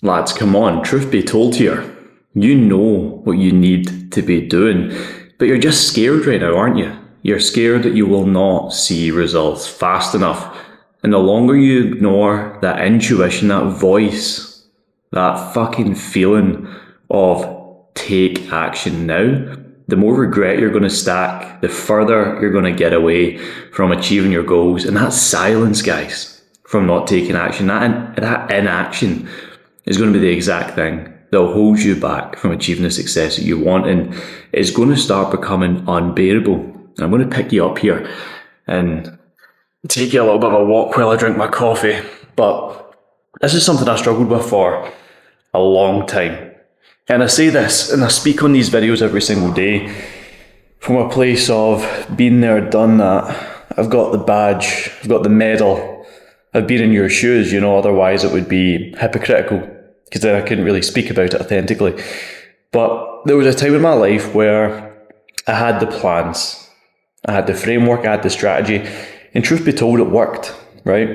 Lads, come on, truth be told here. You know what you need to be doing, but you're just scared right now, aren't you? You're scared that you will not see results fast enough. And the longer you ignore that intuition, that voice, that fucking feeling of take action now, the more regret you're going to stack, the further you're going to get away from achieving your goals. And that's silence, guys, from not taking action. That inaction is going to be the exact thing that'll hold you back from achieving the success that you want, and it's going to start becoming unbearable. And I'm going to pick you up here and take you a little bit of a walk while I drink my coffee, but this is something I struggled with for a long time. And I say this, and I speak on these videos every single day from a place of been there, done that. I've got the badge, I've got the medal, I've been in your shoes, otherwise it would be hypocritical, because then I couldn't really speak about it authentically. But there was a time in my life where I had the plans, I had the framework, I had the strategy, and truth be told, it worked, right?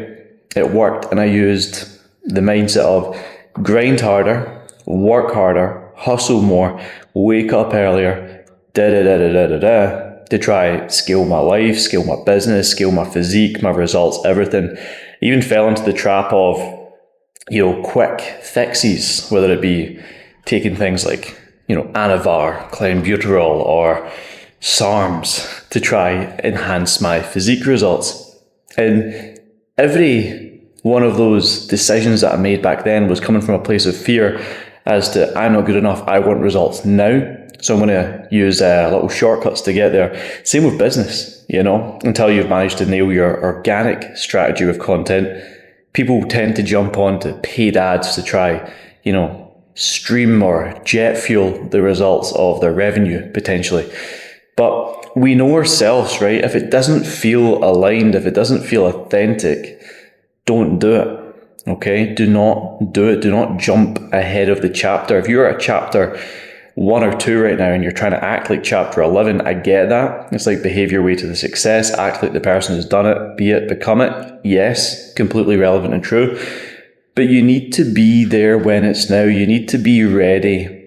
It worked, and I used the mindset of grind harder, work harder, hustle more, wake up earlier, to try scale my life, scale my business, scale my physique, my results, everything. I even fell into the trap of quick fixes, whether it be taking things like, Anavar, clenbuterol, or SARMs to try enhance my physique results. And every one of those decisions that I made back then was coming from a place of fear as to, I'm not good enough, I want results now. So I'm going to use little shortcuts to get there. Same with business, until you've managed to nail your organic strategy with content. People tend to jump on to paid ads to try, stream or jet fuel the results of their revenue potentially. But we know ourselves, right? If it doesn't feel aligned, if it doesn't feel authentic, don't do it. Okay? Do not do it. Do not jump ahead of the chapter. If you're at chapter 1 or 2 right now and you're trying to act like chapter 11, I get that. It's like behave your way to the success, act like the person who's done it, be it, become it. Yes, completely relevant and true. But you need to be there when it's now. You need to be ready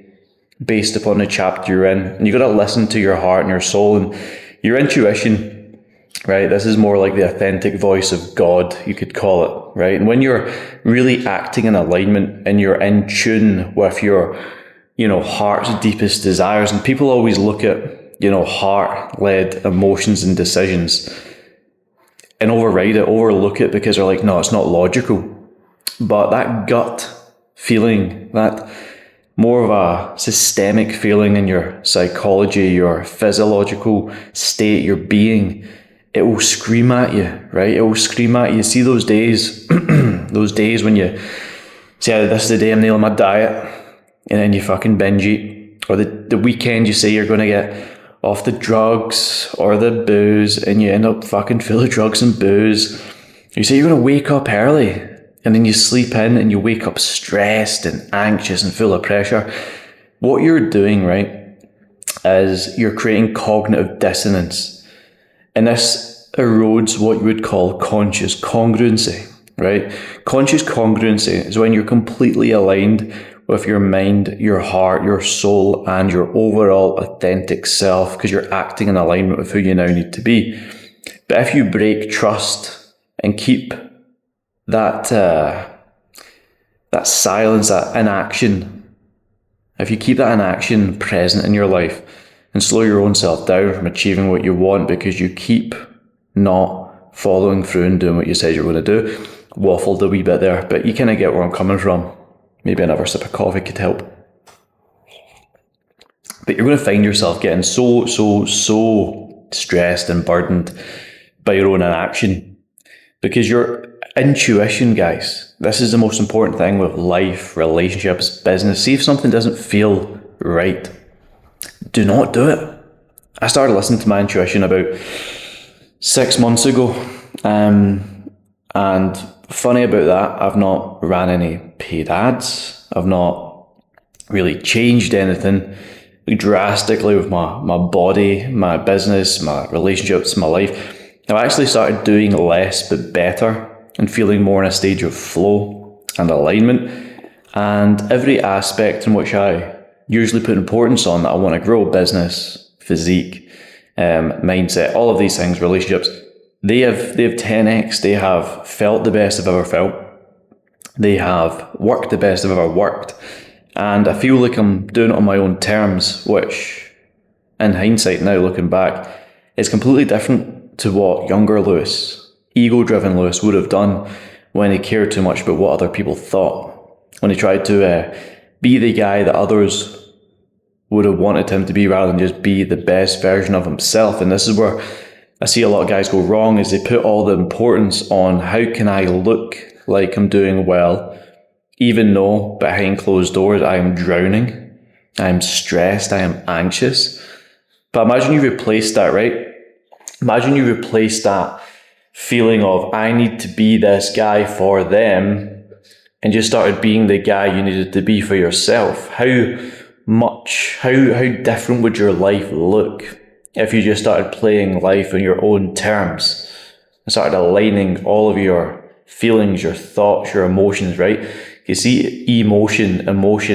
based upon the chapter you're in. And you got to listen to your heart and your soul and your intuition, right? This is more like the authentic voice of God, you could call it, right? And when you're really acting in alignment and you're in tune with your heart's deepest desires. And people always look at, heart-led emotions and decisions and overlook it because they're like, no, it's not logical. But that gut feeling, that more of a systemic feeling in your psychology, your physiological state, your being, it will scream at you, right? It will scream at you. See those days, those days when you say, this is the day I'm nailing my diet, and then you fucking binge eat, or the weekend you say you're going to get off the drugs or the booze, and you end up fucking full of drugs and booze. You say you're going to wake up early, and then you sleep in and you wake up stressed and anxious and full of pressure. What you're doing, right, is you're creating cognitive dissonance, and this erodes what you would call conscious congruency, right? Conscious congruency is when you're completely aligned with your mind, your heart, your soul, and your overall authentic self, because you're acting in alignment with who you now need to be. But if you break trust and keep that silence, that inaction, if you keep that inaction present in your life and slow your own self down from achieving what you want because you keep not following through and doing what you said you're going to do, waffled a wee bit there, but you kind of get where I'm coming from. Maybe another sip of coffee could help. But you're going to find yourself getting so stressed and burdened by your own inaction. Because your intuition, guys, this is the most important thing with life, relationships, business. See if something doesn't feel right, do not do it. I started listening to my intuition about 6 months ago. And funny about that, I've not ran any paid ads. I've not really changed anything drastically with my body, my business, my relationships, my life. I've actually started doing less but better and feeling more in a stage of flow and alignment. And every aspect in which I usually put importance on that I want to grow, business, physique, mindset, all of these things, relationships, they have 10x. They have felt the best I've ever felt. They have worked the best I've ever worked. And I feel like I'm doing it on my own terms, which in hindsight now, looking back, is completely different to what younger Lewis, ego-driven Lewis, would have done when he cared too much about what other people thought. When he tried to be the guy that others would have wanted him to be rather than just be the best version of himself. And this is where I see a lot of guys go wrong, is they put all the importance on how can I look like I'm doing well, even though behind closed doors I am drowning, I am stressed, I am anxious. But imagine you replace that, right? Imagine you replace that feeling of I need to be this guy for them and just started being the guy you needed to be for yourself. How different would your life look if you just started playing life on your own terms and started aligning all of your feelings, your thoughts, your emotions, right? You see, emotion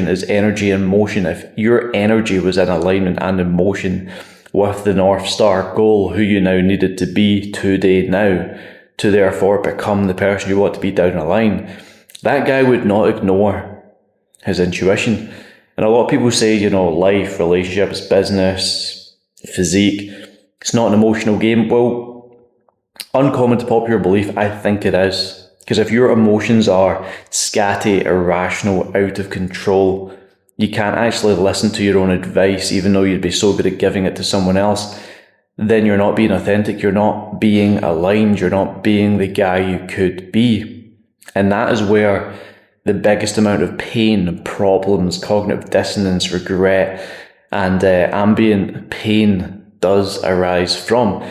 is energy in motion. If your energy was in alignment and in motion with the North Star goal, who you now needed to be today now, to therefore become the person you want to be down the line, that guy would not ignore his intuition. And a lot of people say, life, relationships, business, physique, it's not an emotional game. Well, uncommon to popular belief, I think it is. Because if your emotions are scatty, irrational, out of control, you can't actually listen to your own advice, even though you'd be so good at giving it to someone else, then you're not being authentic, you're not being aligned, you're not being the guy you could be. And that is where the biggest amount of pain, problems, cognitive dissonance, regret, and ambient pain does arise from.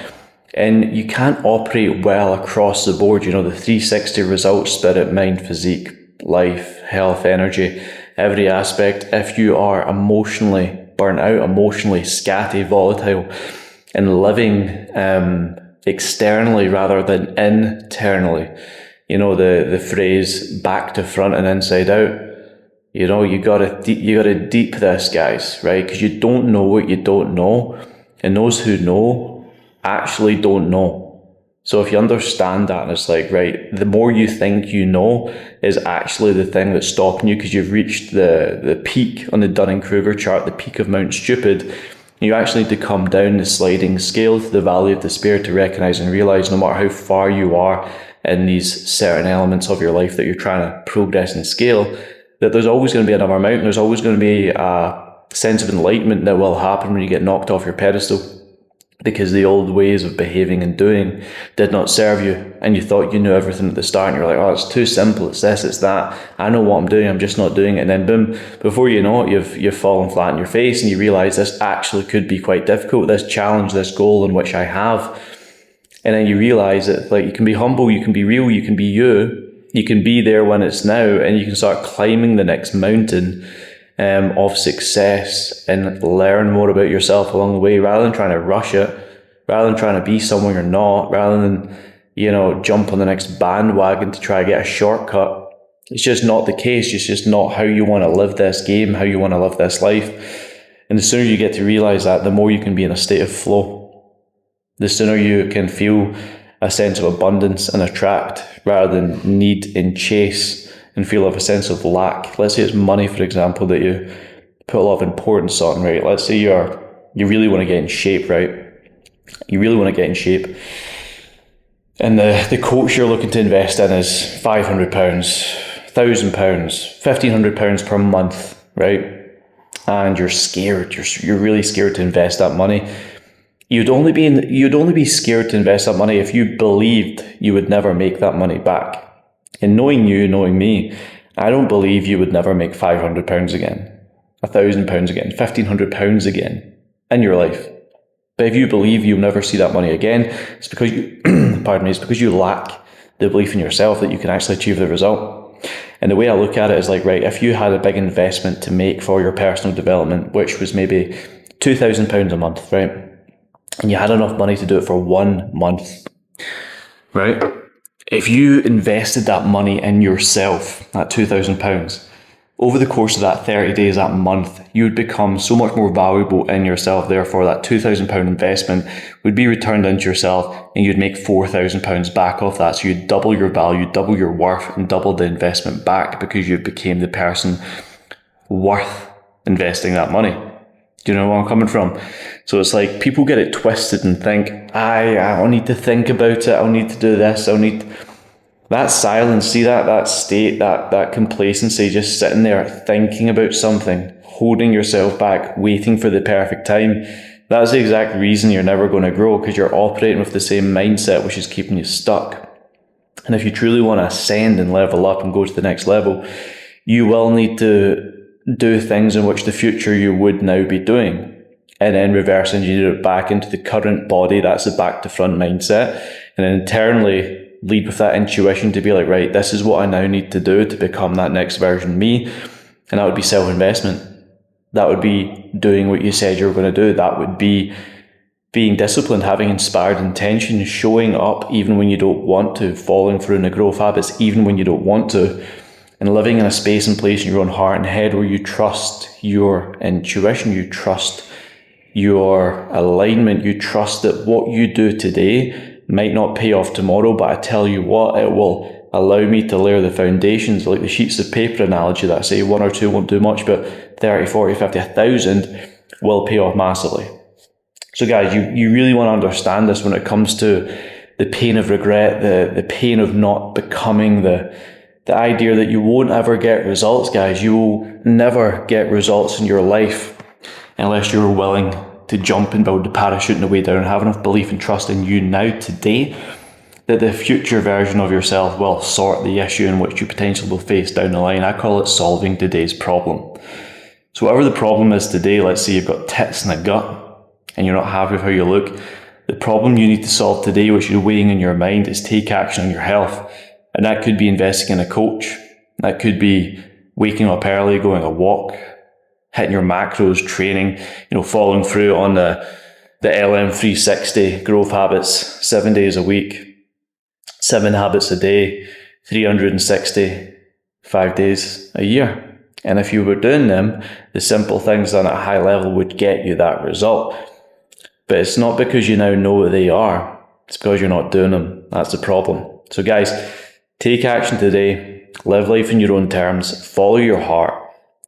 And you can't operate well across the board, the 360 results, spirit, mind, physique, life, health, energy, every aspect, if you are emotionally burnt out, emotionally scatty, volatile, and living externally rather than internally. The phrase back to front and inside out. You gotta deep this, guys, right? Because you don't know what you don't know, and those who know actually don't know. So if you understand that, and it's like, right, the more you think you know is actually the thing that's stopping you, because you've reached the peak on the Dunning-Kruger chart, the peak of Mount Stupid. You actually need to come down the sliding scale to the valley of despair to recognize and realize no matter how far you are in these certain elements of your life that you're trying to progress and scale, that there's always going to be another mountain. There's always going to be a sense of enlightenment that will happen when you get knocked off your pedestal, because the old ways of behaving and doing did not serve you, and you thought you knew everything at the start, and you're like, oh, it's too simple, it's this, it's that, I know what I'm doing, I'm just not doing it. And then boom, before you know it, you've fallen flat on your face, and you realize this actually could be quite difficult, this challenge, this goal in which I have. And then you realize that, like, you can be humble, you can be real, you can be you can be there when it's now, and you can start climbing the next mountain of success and learn more about yourself along the way, rather than trying to rush it, rather than trying to be someone you're not, rather than, jump on the next bandwagon to try to get a shortcut. It's just not the case. It's just not how you want to live this game, how you want to live this life. And the sooner you get to realize that, the more you can be in a state of flow. The sooner you can feel a sense of abundance and attract, rather than need and chase and feel of a sense of lack. Let's say it's money, for example, that you put a lot of importance on, right? Let's say you really want to get in shape, right? You really want to get in shape. And the coach you're looking to invest in is £500, £1,000, £1,500 per month, right? And you're scared. You're really scared to invest that money. You'd only be scared to invest that money if you believed you would never make that money back. And knowing you, knowing me, I don't believe you would never make £500 again, £1,000 again, £1,500 again in your life. But if you believe you'll never see that money again, it's because you, it's because you lack the belief in yourself that you can actually achieve the result. And the way I look at it is like, right, if you had a big investment to make for your personal development, which was maybe £2,000 a month, right? And you had enough money to do it for 1 month, right? If you invested that money in yourself, that £2,000, over the course of that 30 days, that month, you would become so much more valuable in yourself. Therefore, that £2,000 investment would be returned into yourself and you'd make £4,000 back off that. So you'd double your value, double your worth, and double the investment back because you became the person worth investing that money. Do you know where I'm coming from? So it's like people get it twisted and think, I'll need to think about it. I'll need to do this. That silence, see that state, that complacency, just sitting there thinking about something, holding yourself back, waiting for the perfect time. That's the exact reason you're never going to grow, because you're operating with the same mindset, which is keeping you stuck. And if you truly want to ascend and level up and go to the next level, you will need to do things in which the future you would now be doing. And then reverse engineer it back into the current body. That's the back to front mindset. And then internally lead with that intuition to be like, right, this is what I now need to do to become that next version of me. And that would be self-investment. That would be doing what you said you were going to do. That would be being disciplined, having inspired intention, showing up even when you don't want to, following through in the growth habits even when you don't want to, and living in a space and place in your own heart and head where you trust your intuition, you trust your alignment, you trust that what you do today might not pay off tomorrow, but I tell you what, it will allow me to layer the foundations, like the sheets of paper analogy that I say 1 or 2 won't do much, but 30, 40, 50, 1,000 will pay off massively. So guys, you really want to understand this when it comes to the pain of regret, the pain of not becoming, the idea that you won't ever get results, guys. You will never get results in your life unless you're willing to jump and build the parachute on the way down and have enough belief and trust in you now, today, that the future version of yourself will sort the issue in which you potentially will face down the line. I call it solving today's problem. So whatever the problem is today, let's say you've got tits in the gut and you're not happy with how you look, the problem you need to solve today, which you're weighing in your mind, is take action on your health. And that could be investing in a coach. That could be waking up early, going a walk, hitting your macros, training, following through on the LM 360 growth habits, 7 days a week, 7 habits a day, 365 days a year. And if you were doing them, the simple things done at a high level would get you that result. But it's not because you now know what they are. It's because you're not doing them. That's the problem. So guys, take action today. Live life in your own terms. Follow your heart.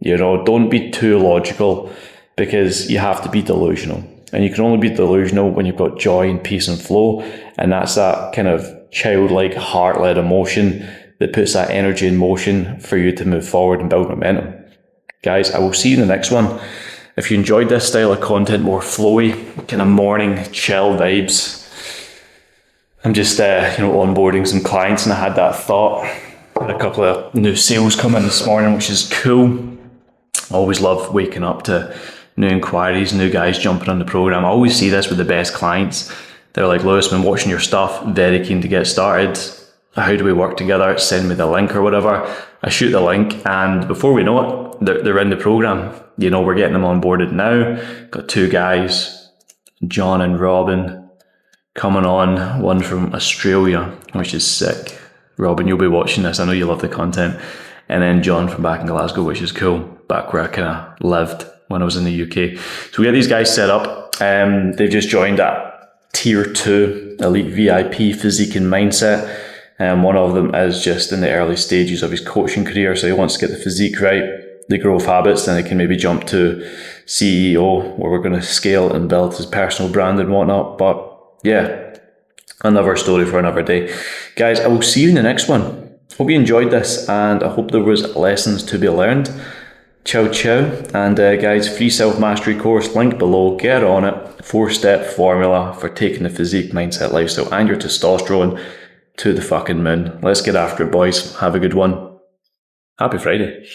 Don't be too logical, because you have to be delusional. And you can only be delusional when you've got joy and peace and flow. And that's that kind of childlike, heart-led emotion that puts that energy in motion for you to move forward and build momentum. Guys, I will see you in the next one. If you enjoyed this style of content, more flowy, kind of morning chill vibes, I'm just onboarding some clients, and I had that thought. Had a couple of new sales come in this morning, which is cool. I always love waking up to new inquiries, new guys jumping on the program. I always see this with the best clients. They're like, Lewis, been watching your stuff, very keen to get started. How do we work together? Send me the link or whatever. I shoot the link, and before we know it, they're in the program. We're getting them onboarded now. Got 2 guys, John and Robin, coming on, one from Australia, which is sick. Robin, you'll be watching this. I know you love the content. And then John from back in Glasgow, which is cool, back where I kind of lived when I was in the UK. So we get these guys set up. They've just joined at Tier 2, Elite VIP Physique and Mindset. One of them is just in the early stages of his coaching career, so he wants to get the physique right, the growth habits, then he can maybe jump to CEO, where we're going to scale and build his personal brand and whatnot. But yeah, another story for another day. Guys, I will see you in the next one. Hope you enjoyed this, and I hope there was lessons to be learned. Ciao, ciao. And guys, free self-mastery course, link below, get on it. 4-step formula for taking the physique, mindset, lifestyle, and your testosterone to the fucking moon. Let's get after it, boys. Have a good one. Happy Friday.